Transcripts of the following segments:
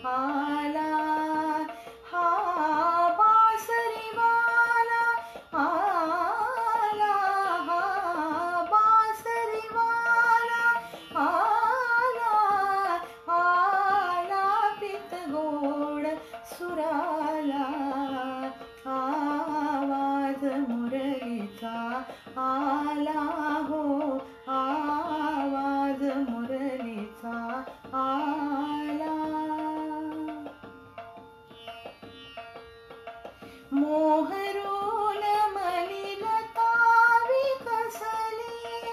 आला हा बासरीवाला आला हा बासरीवाला आला आला पितगोड सुराला आवाज मुरलीचा आला हो आवाज मुरलीचा आला मोहरून मणिलता विकसली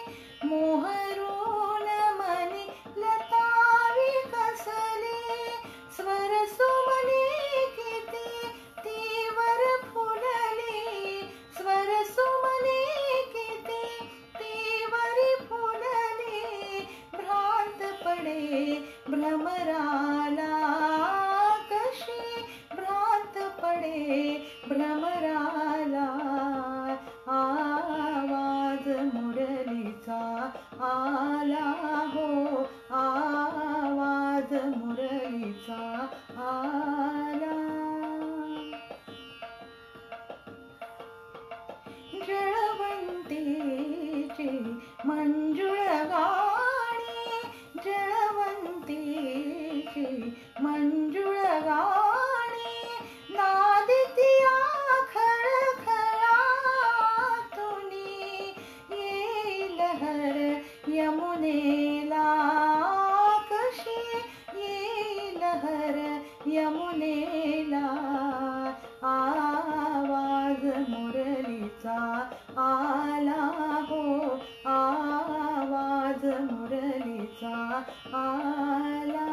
मोहरून मणिलता विकसली स्वर सुमनी किती तीवर फुलली स्वर सुमनी किती तीवर फुलली भ्रांत पडे भ्रमराला कशी भ्रांत पडे भ्रमराला आवाज मुरलीचा आला हो आवाज मुरलीचा आला जळवंतीची मंजुळ गाणी जळवंतीची मंजुळ गाणी नादितिया खळखळातुनी येई लहर यमुनेला कशी येई लहर यमुनेला आवाज मुरलीचा आला हो आवाज मुरलीचा आला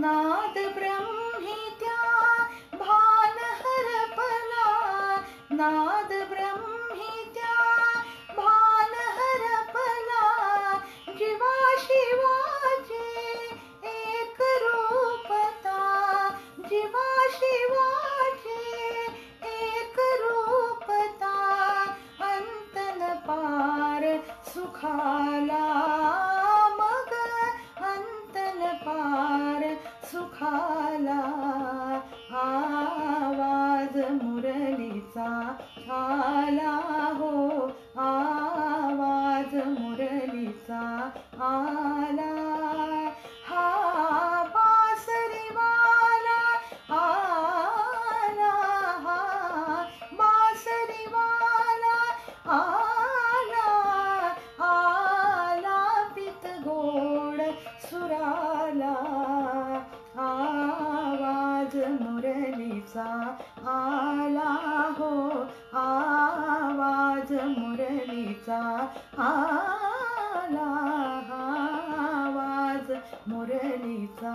नाद ब्रह्मी त्या भान हरपला नाद ब्रह्मी त्या भान हरपला जीवा शिवाचे एक रूपता जीवा शिवाचे एक रूपता अंतन पार सुखाला मग अंतन पार सुखाला आवाज मुरलीचा आला हो आवाज मुरलीचा आला हा बासरीवाला आला हा बासरीवाला आला आला पितगोड सुराला आवाज मुरलीचा आला हो आवाज मुरलीचा आला आवाज मुरलीचा